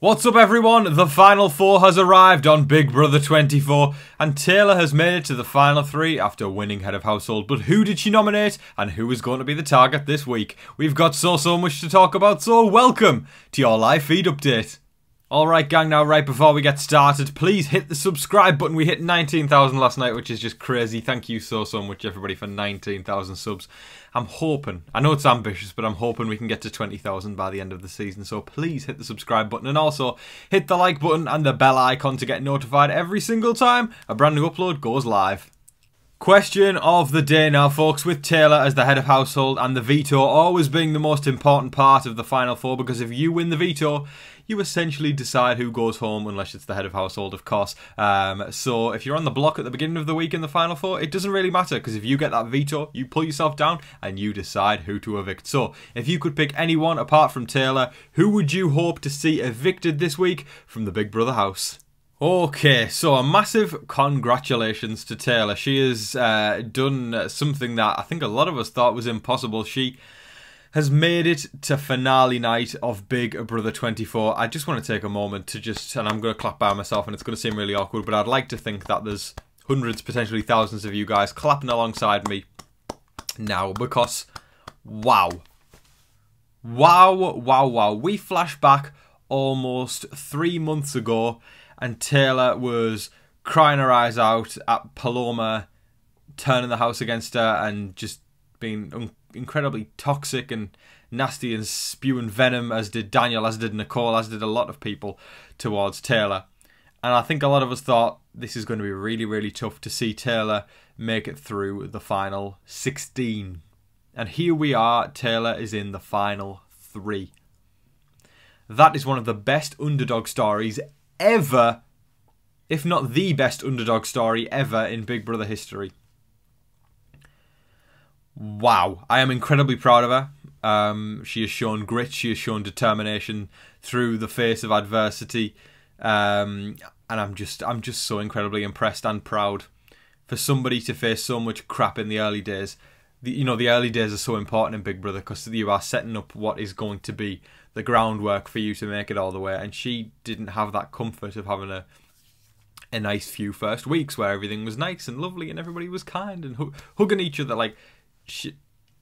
What's up everyone, the Final Four has arrived on Big Brother 24 and Taylor has made it to the Final 3 after winning Head of Household. But who did she nominate and who is going to be the target this week? We've got so much to talk about, so welcome to your live feed update. Alright gang, now right before we get started, please hit the subscribe button. We hit 19,000 last night, which is just crazy. Thank you so much everybody for 19,000 subs. I'm hoping, I know it's ambitious, but I'm hoping we can get to 20,000 by the end of the season. So please hit the subscribe button and also hit the like button and the bell icon to get notified every single time a brand new upload goes live. Question of the day now, folks, with Taylor as the head of household and the veto always being the most important part of the Final Four, because if you win the veto, you essentially decide who goes home, unless it's the head of household, of course. So if you're on the block at the beginning of the week in the Final Four, it doesn't really matter, because if you get that veto, you pull yourself down and you decide who to evict. So if you could pick anyone apart from Taylor, who would you hope to see evicted this week from the Big Brother house? Okay, so a massive congratulations to Taylor. She has done something that I think a lot of us thought was impossible. She has made it to finale night of Big Brother 24. I just want to take a moment to and I'm going to clap by myself and it's going to seem really awkward, but I'd like to think that there's hundreds, potentially thousands of you guys clapping alongside me now, because wow. Wow. We flash back almost 3 months ago and Taylor was crying her eyes out at Paloma turning the house against her and just being incredibly toxic and nasty and spewing venom, as did Daniel, as did Nicole, as did a lot of people towards Taylor. And I think a lot of us thought this is going to be really tough to see Taylor make it through the final 16. And here we are, Taylor is in the final 3. That is one of the best underdog stories ever, if not the best underdog story ever in Big Brother history. Wow, I am incredibly proud of her. She has shown grit, she has shown determination through the face of adversity, and I'm just so incredibly impressed and proud for somebody to face so much crap in the early days. The early days are so important in Big Brother because you are setting up what is going to be the groundwork for you to make it all the way, and she didn't have that comfort of having a nice few first weeks where everything was nice and lovely and everybody was kind and hugging each other. Like,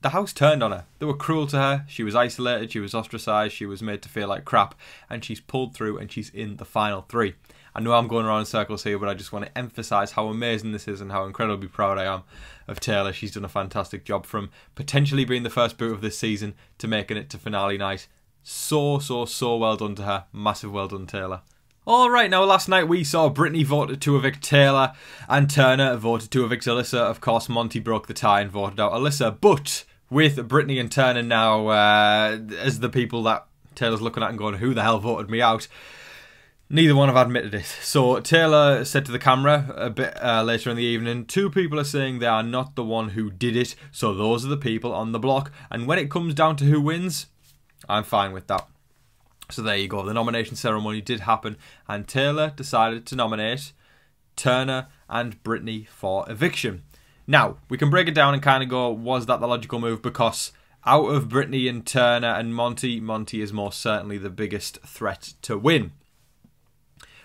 the house turned on her. They were cruel to her. She was isolated. She was ostracised. She was made to feel like crap. And she's pulled through and she's in the final 3. I know I'm going around in circles here, but I just want to emphasise how amazing this is and how incredibly proud I am of Taylor. She's done a fantastic job, from potentially being the first boot of this season to making it to finale night. So well done to her. Massive well done, Taylor. Alright, now last night we saw Brittany voted to evict Taylor and Turner voted to evict Alyssa. Of course, Monte broke the tie and voted out Alyssa. But with Brittany and Turner now as the people that Taylor's looking at and going, who the hell voted me out? Neither one have admitted it. So Taylor said to the camera a bit later in the evening, 2 people are saying they are not the one who did it, so those are the people on the block. And when it comes down to who wins, I'm fine with that. So there you go, the nomination ceremony did happen and Taylor decided to nominate Turner and Brittany for eviction. Now, we can break it down and kind of go, was that the logical move? Because out of Brittany and Turner and Monte is most certainly the biggest threat to win.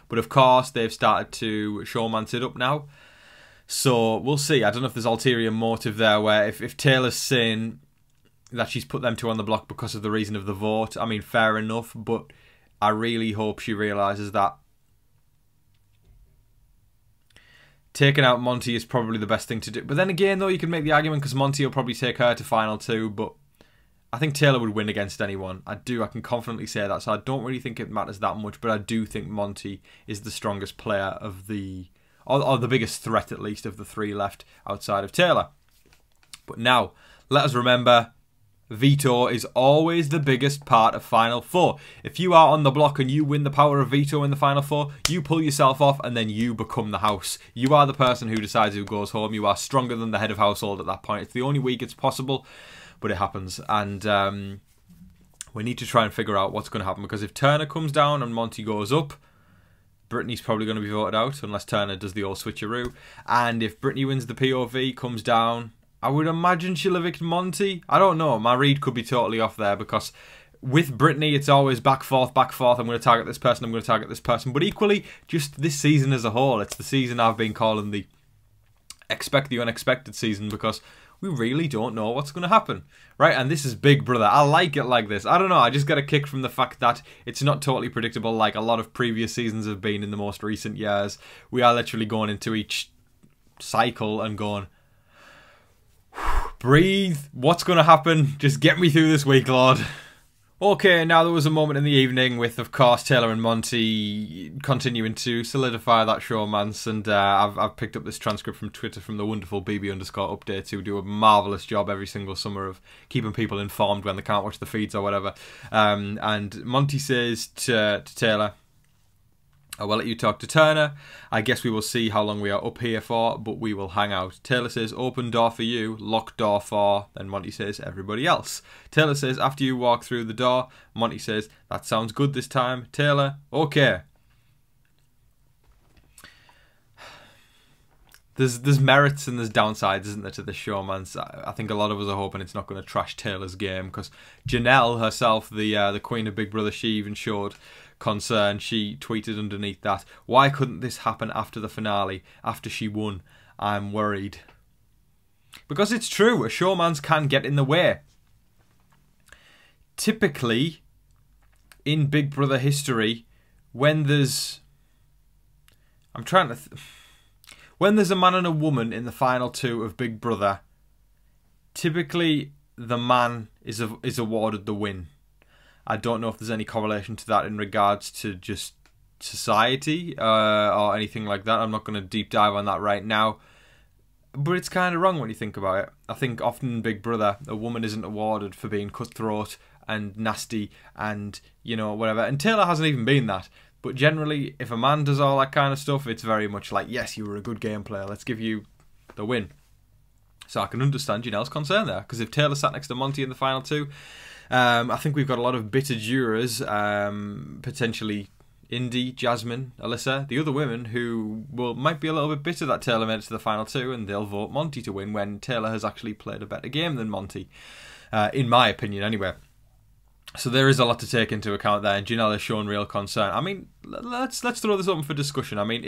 But of course, they've started to showmance it up now. So we'll see. I don't know if there's ulterior motive there, where if Taylor's saying that she's put them 2 on the block because of the reason of the vote, I mean, fair enough, but I really hope she realises that taking out Monte is probably the best thing to do. But then again, though, you can make the argument because Monte will probably take her to final 2, but I think Taylor would win against anyone. I can confidently say that, so I don't really think it matters that much, but I do think Monte is the strongest player of or the biggest threat, at least, of the 3 left outside of Taylor. But now, let us remember, veto is always the biggest part of Final Four. If you are on the block and you win the power of veto in the Final Four, you pull yourself off and then you become the house. You are the person who decides who goes home. You are stronger than the head of household at that point. It's the only week it's possible, but it happens. And we need to try and figure out what's going to happen, because if Turner comes down and Monte goes up, Brittany's probably going to be voted out unless Turner does the old switcheroo. And if Brittany wins the POV, comes down, I would imagine she'll evict Monte. I don't know. My read could be totally off there, because with Brittany, it's always back forth. I'm going to target this person, I'm going to target this person. But equally, just this season as a whole, it's the season I've been calling the expect the unexpected season, because we really don't know what's going to happen, right? And this is Big Brother. I like it like this. I don't know, I just get a kick from the fact that it's not totally predictable like a lot of previous seasons have been in the most recent years. We are literally going into each cycle and going, breathe, what's going to happen? Just get me through this week, Lord. Okay, now there was a moment in the evening with, of course, Taylor and Monte continuing to solidify that showmance, and I've picked up this transcript from Twitter from the wonderful BB_updates, who do a marvellous job every single summer of keeping people informed when they can't watch the feeds or whatever. And Monte says to Taylor, I will let you talk to Turner. I guess we will see how long we are up here for, but we will hang out. Taylor says, open door for you, locked door for... Then Monte says, everybody else. Taylor says, after you walk through the door. Monte says, that sounds good this time. Taylor, okay. There's merits and there's downsides, isn't there, to this show, man? I think a lot of us are hoping it's not going to trash Taylor's game, because Janelle herself, the queen of Big Brother, she even showed concern. She tweeted underneath that, why couldn't this happen after the finale, after she won? I'm worried. Because it's true, a showmans can get in the way. Typically, in Big Brother history, when there's... when there's a man and a woman in the final two of Big Brother, typically the man is awarded the win. I don't know if there's any correlation to that in regards to just society or anything like that. I'm not going to deep dive on that right now. But it's kind of wrong when you think about it. I think often in Big Brother, a woman isn't awarded for being cutthroat and nasty and, you know, whatever. And Taylor hasn't even been that. But generally, if a man does all that kind of stuff, it's very much like, yes, you were a good game player, let's give you the win. So I can understand Janelle's concern there, because if Taylor sat next to Monte in the final two, I think we've got a lot of bitter jurors, potentially Indy, Jasmine, Alyssa, the other women who might be a little bit bitter that Taylor made it to the final two, and they'll vote Monte to win when Taylor has actually played a better game than Monte, in my opinion anyway. So there is a lot to take into account there, and Janelle has shown real concern. I mean, let's throw this open for discussion. I mean,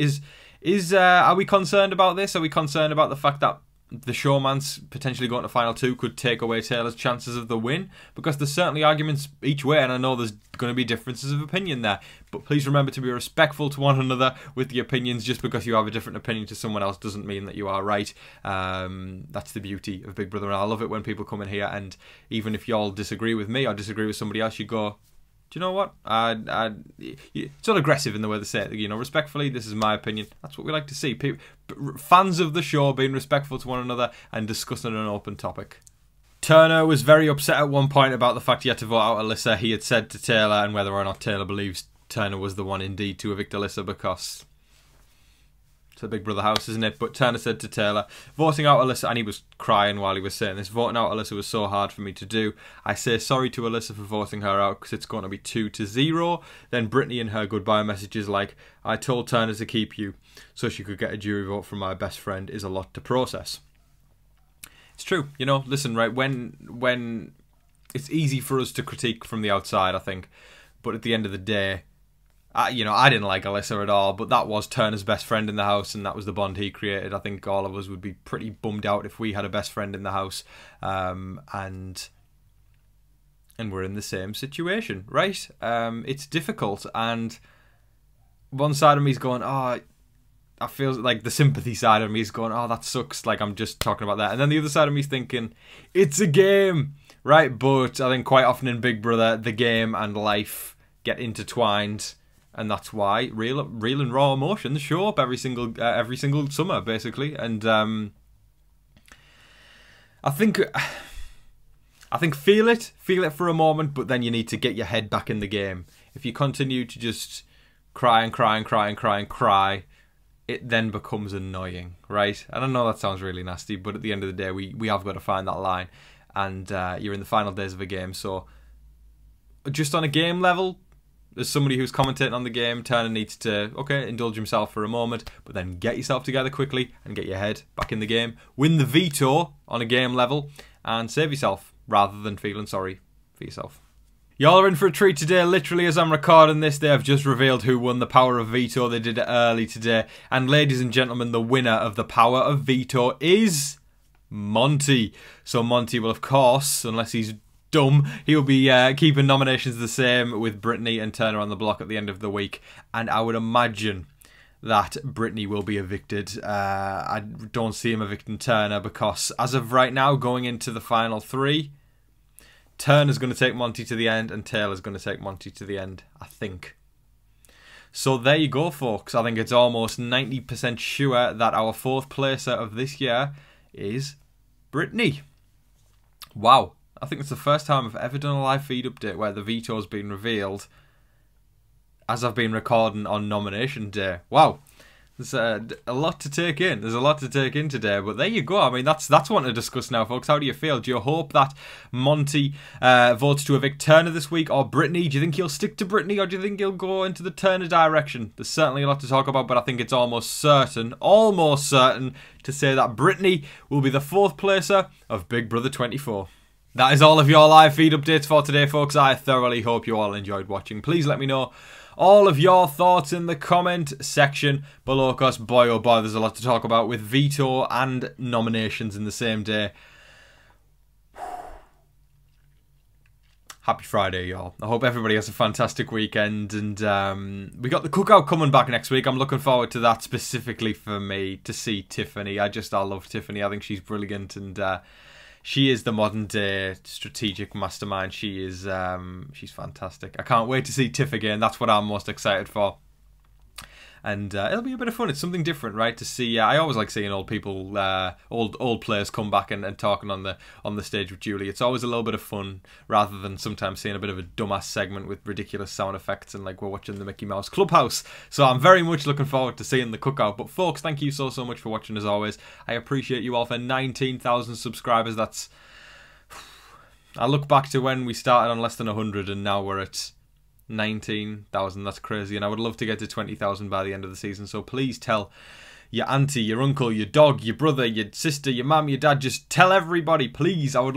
are we concerned about this? Are we concerned about the fact that the showmans potentially going to final two could take away Taylor's chances of the win? Because there's certainly arguments each way, and I know there's going to be differences of opinion there. But please remember to be respectful to one another with the opinions. Just because you have a different opinion to someone else doesn't mean that you are right. That's the beauty of Big Brother, and I love it when people come in here, and even if y'all disagree with me or disagree with somebody else, you go, do you know what? It's not aggressive in the way they say it. You know, respectfully, this is my opinion. That's what we like to see. Fans of the show being respectful to one another and discussing an open topic. Turner was very upset at one point about the fact he had to vote out Alyssa. He had said to Taylor, and whether or not Taylor believes Turner was the one indeed to evict Alyssa, because it's a Big Brother house, isn't it? But Turner said to Taylor, voting out Alyssa, and he was crying while he was saying this, voting out Alyssa was so hard for me to do. I say sorry to Alyssa for voting her out, because it's going to be 2-0. Then Brittany in her goodbye messages like, I told Turner to keep you so she could get a jury vote from my best friend, is a lot to process. It's true, you know, listen, right, when it's easy for us to critique from the outside, I think, but at the end of the day, I didn't like Alyssa at all, but that was Turner's best friend in the house, and that was the bond he created. I think all of us would be pretty bummed out if we had a best friend in the house, and we're in the same situation, right? It's difficult, and one side of me is going, oh, I feel like the sympathy side of me is going, oh, that sucks, like I'm just talking about that. And then the other side of me is thinking, it's a game, right? But I think quite often in Big Brother, the game and life get intertwined, and that's why real and raw emotions show up every single summer, basically. And I think feel it for a moment, but then you need to get your head back in the game. If you continue to just cry and cry and cry and cry and cry, it then becomes annoying, right? And I know that sounds really nasty, but at the end of the day, we have got to find that line. And you're in the final days of a game, so just on a game level, as somebody who's commentating on the game, Turner needs to, indulge himself for a moment, but then get yourself together quickly and get your head back in the game. Win the veto on a game level and save yourself rather than feeling sorry for yourself. Y'all are in for a treat today. Literally, as I'm recording this, they have just revealed who won the Power of Veto. They did it early today. And ladies and gentlemen, the winner of the Power of Veto is Monte. So Monte will, of course, unless he's dumb, he'll be keeping nominations the same with Brittany and Turner on the block at the end of the week. And I would imagine that Brittany will be evicted. I don't see him evicting Turner because, as of right now, going into the final three, Turner's going to take Monte to the end and Taylor's going to take Monte to the end, I think. So there you go, folks. I think it's almost 90% sure that our fourth placer of this year is Brittany. Wow. I think it's the first time I've ever done a live feed update where the veto's been revealed as I've been recording on nomination day. Wow. There's a lot to take in. There's a lot to take in today, but there you go. I mean, that's one to discuss now, folks. How do you feel? Do you hope that Monte votes to evict Turner this week, or Brittany? Do you think he'll stick to Brittany, or do you think he'll go into the Turner direction? There's certainly a lot to talk about, but I think it's almost certain to say that Brittany will be the fourth placer of Big Brother 24. That is all of your live feed updates for today, folks. I thoroughly hope you all enjoyed watching. Please let me know all of your thoughts in the comment section below, because boy oh boy, there's a lot to talk about with veto and nominations in the same day. Happy Friday, y'all. I hope everybody has a fantastic weekend, and we got the cookout coming back next week. I'm looking forward to that specifically for me, to see Tiffany. I love Tiffany. I think she's brilliant, and she is the modern day strategic mastermind. She is, she's fantastic. I can't wait to see Tiff again. That's what I'm most excited for. And it'll be a bit of fun. It's something different, right? To see, I always like seeing old people, old players come back and talking on the stage with Julie. It's always a little bit of fun, rather than sometimes seeing a bit of a dumbass segment with ridiculous sound effects and like we're watching the Mickey Mouse Clubhouse. So I'm very much looking forward to seeing the cookout. But folks, thank you so much for watching as always. I appreciate you all. For 19,000 subscribers. That's, I look back to when we started on less than 100 and now we're at 19,000. That's crazy, and I would love to get to 20,000 by the end of the season. So please tell your auntie, your uncle, your dog, your brother, your sister, your mum, your dad. Just tell everybody, please. It would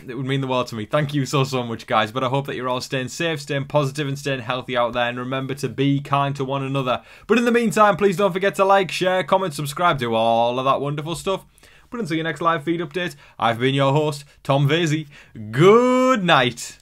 mean the world to me. Thank you so much, guys. But I hope that you're all staying safe, staying positive, and staying healthy out there. And remember to be kind to one another. But in the meantime, please don't forget to like, share, comment, subscribe, do all of that wonderful stuff. But until your next live feed update, I've been your host, Tom Vasey. Good night.